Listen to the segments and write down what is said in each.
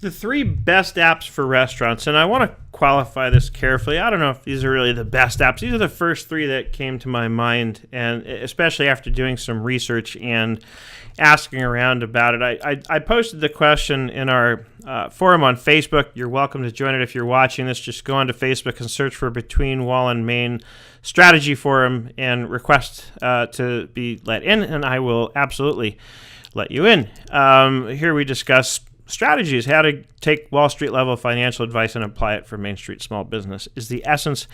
The three best apps for restaurants, and I want to qualify this carefully. I don't know if these are really the best apps. These are the first three that came to my mind, and especially after doing some research and asking around about it. I posted the question in our forum on Facebook. You're welcome to join it if you're watching this. Just go onto Facebook and search for Between Wall and Main Strategy Forum and request to be let in, and I will absolutely let you in. Here we discuss strategies, how to take Wall Street level financial advice and apply it for Main Street small business is the essence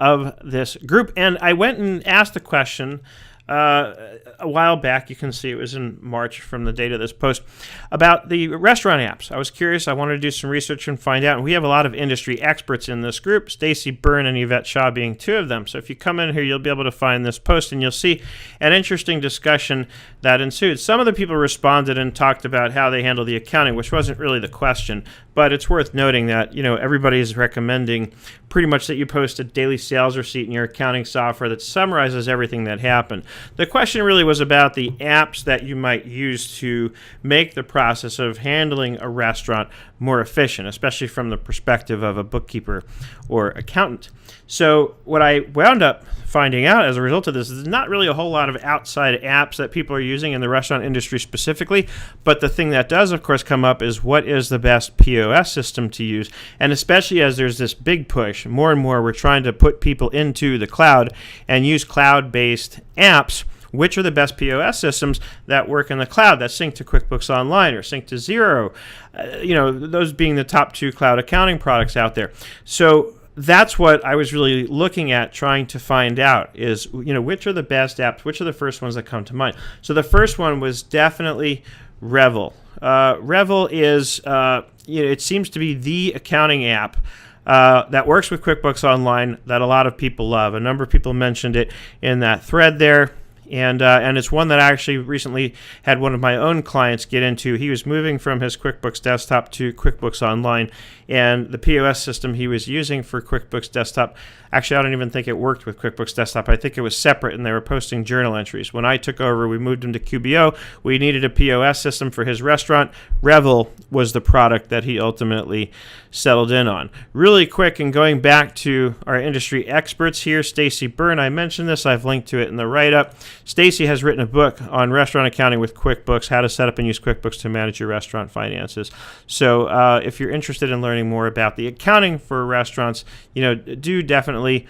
of this group. And I went and asked the question a while back. You can see it was in March from the date of this post about the restaurant apps. I was curious. I wanted to do some research and find out. And we have a lot of industry experts in this group, Stacy Byrne and Yvette Shaw being two of them. So if you come in here, you'll be able to find this post and you'll see an interesting discussion that ensued. Some of the people responded and talked about how they handle the accounting, which wasn't really the question, but it's worth noting that, everybody is recommending pretty much that you post a daily sales receipt in your accounting software that summarizes everything that happened. The question really was about the apps that you might use to make the process of handling a restaurant more efficient, especially from the perspective of a bookkeeper or accountant. So what I wound up finding out as a result of this is there's not really a whole lot of outside apps that people are using in the restaurant industry specifically, but the thing that does, of course, come up is what is the best POS system to use, and especially as there's this big push, more and more we're trying to put people into the cloud and use cloud-based apps. Which are the best POS systems that work in the cloud, that sync to QuickBooks Online or sync to Xero, those being the top two cloud accounting products out there. So that's what I was really looking at, trying to find out is, which are the best apps, which are the first ones that come to mind. So the first one was definitely Revel. Revel is, it seems to be the accounting app that works with QuickBooks Online that a lot of people love. A number of people mentioned it in that thread there. And it's one that I actually recently had one of my own clients get into. He was moving from his QuickBooks Desktop to QuickBooks Online, and the POS system he was using for QuickBooks Desktop, actually I don't even think it worked with QuickBooks Desktop. I think it was separate, and they were posting journal entries. When I took over, we moved him to QBO. We needed a POS system for his restaurant. Revel was the product that he ultimately settled in on. Really quick, and going back to our industry experts here, Stacy Byrne, I mentioned this. I've linked to it in the write-up. Stacy has written a book on restaurant accounting with QuickBooks, how to set up and use QuickBooks to manage your restaurant finances. So if you're interested in learning more about the accounting for restaurants, do definitely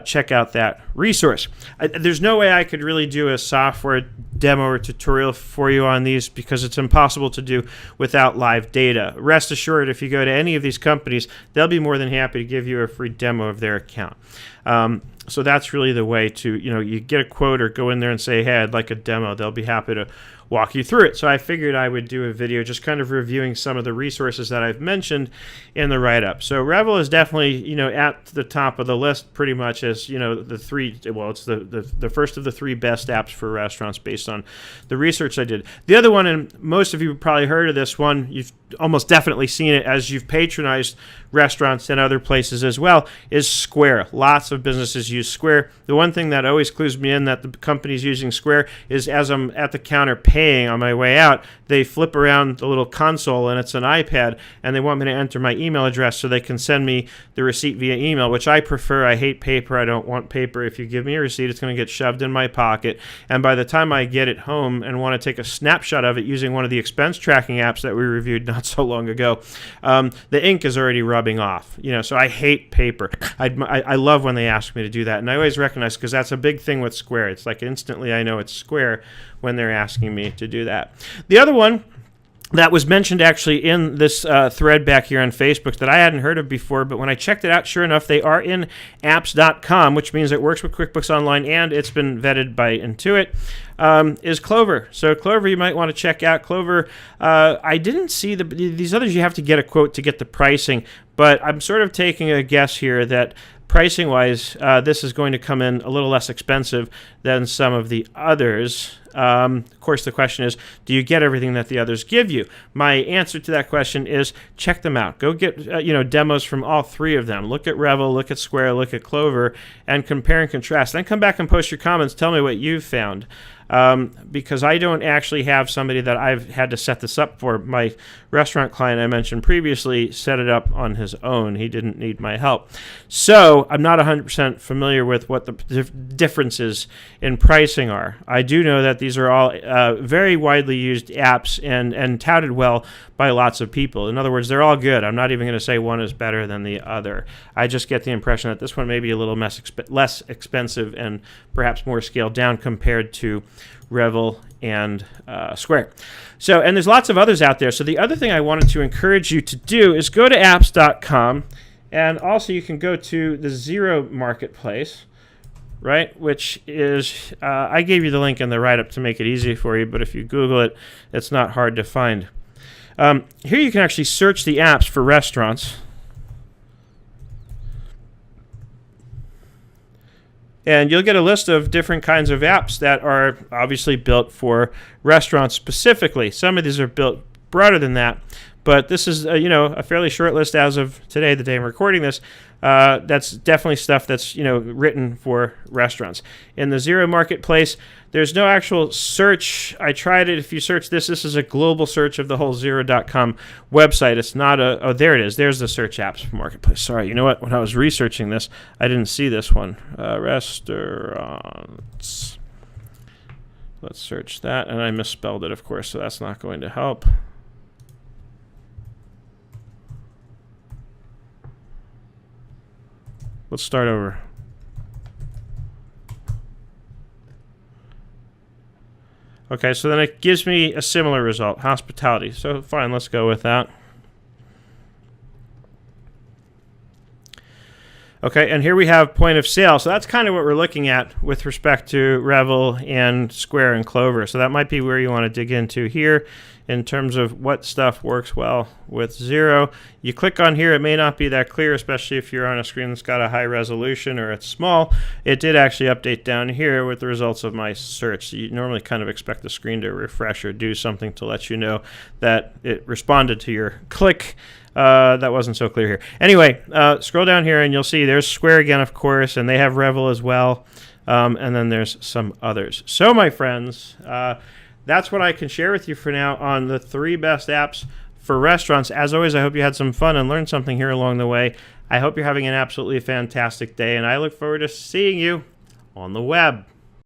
check out that resource. There's no way I could really do a software demo or tutorial for you on these because it's impossible to do without live data. Rest assured, if you go to any of these companies, they'll be more than happy to give you a free demo of their account. So that's really the way to, you get a quote or go in there and say, hey, I'd like a demo. They'll be happy to walk you through it. So I figured I would do a video just kind of reviewing some of the resources that I've mentioned in the write-up. So Revel is definitely, at the top of the list pretty much as, the three, it's the first of the three best apps for restaurants based on the research I did. The other one, and most of you have probably heard of this one, you've almost definitely seen it as you've patronized restaurants and other places as well, is Square. Lots of businesses use Square. The one thing that always clues me in that the company's using Square is as I'm at the counter paying on my way out, they flip around the little console and it's an iPad and they want me to enter my email address so they can send me the receipt via email, which I prefer. I hate paper. I don't want paper. If you give me a receipt, it's going to get shoved in my pocket. And by the time I get it home and want to take a snapshot of it using one of the expense tracking apps that we reviewed not so long ago, the ink is already rubbing off. So I hate paper. I love when they ask me to do that. And I always recognize, because that's a big thing with Square. It's like instantly I know it's Square when they're asking me to do that. The other one that was mentioned actually in this thread back here on Facebook that I hadn't heard of before, but when I checked it out, sure enough, they are in apps.com, which means it works with QuickBooks Online and it's been vetted by Intuit, is Clover. So Clover, you might want to check out. Clover, I didn't see these others, you have to get a quote to get the pricing, but I'm sort of taking a guess here that pricing-wise, this is going to come in a little less expensive than some of the others. Of course, the question is, do you get everything that the others give you? My answer to that question is check them out. Go get demos from all three of them. Look at Revel, look at Square, look at Clover, and compare and contrast. Then come back and post your comments. Tell me what you've found. Because I don't actually have somebody that I've had to set this up for. My restaurant client I mentioned previously set it up on his own. He didn't need my help. So I'm not 100% familiar with what the differences in pricing are. I do know that these are all very widely used apps and touted well by lots of people. In other words, they're all good. I'm not even going to say one is better than the other. I just get the impression that this one may be a little less expensive and perhaps more scaled down compared to Revel and Square. So, and there's lots of others out there. So the other thing I wanted to encourage you to do is go to apps.com, and also you can go to the Zero Marketplace, right, which is, I gave you the link in the write-up to make it easy for you, but if you Google it, it's not hard to find. Here you can actually search the apps for restaurants. And you'll get a list of different kinds of apps that are obviously built for restaurants specifically. Some of these are built broader than that, but this is a fairly short list as of today, the day I'm recording this. That's definitely stuff that's written for restaurants. In the Zero Marketplace, there's no actual search. I tried it. If you search this is a global search of the whole Zero.com website. It's not there it is. There's the search apps marketplace. Sorry, you know what? When I was researching this, I didn't see this one. Restaurants. Let's search that, and I misspelled it, of course, so that's not going to help. Let's start over. Okay, so then it gives me a similar result, hospitality. So fine, let's go with that. Okay, and here we have point of sale. So that's kind of what we're looking at with respect to Revel and Square and Clover. So that might be where you want to dig into here in terms of what stuff works well with Zero. You click on here, it may not be that clear, especially if you're on a screen that's got a high resolution or it's small. It did actually update down here with the results of my search. So you normally kind of expect the screen to refresh or do something to let you know that it responded to your click. That wasn't so clear here. Anyway, scroll down here and you'll see there's Square again, of course, and they have Revel as well. And then there's some others. So, my friends, that's what I can share with you for now on the 3 best apps for restaurants. As always, I hope you had some fun and learned something here along the way. I hope you're having an absolutely fantastic day, and I look forward to seeing you on the web.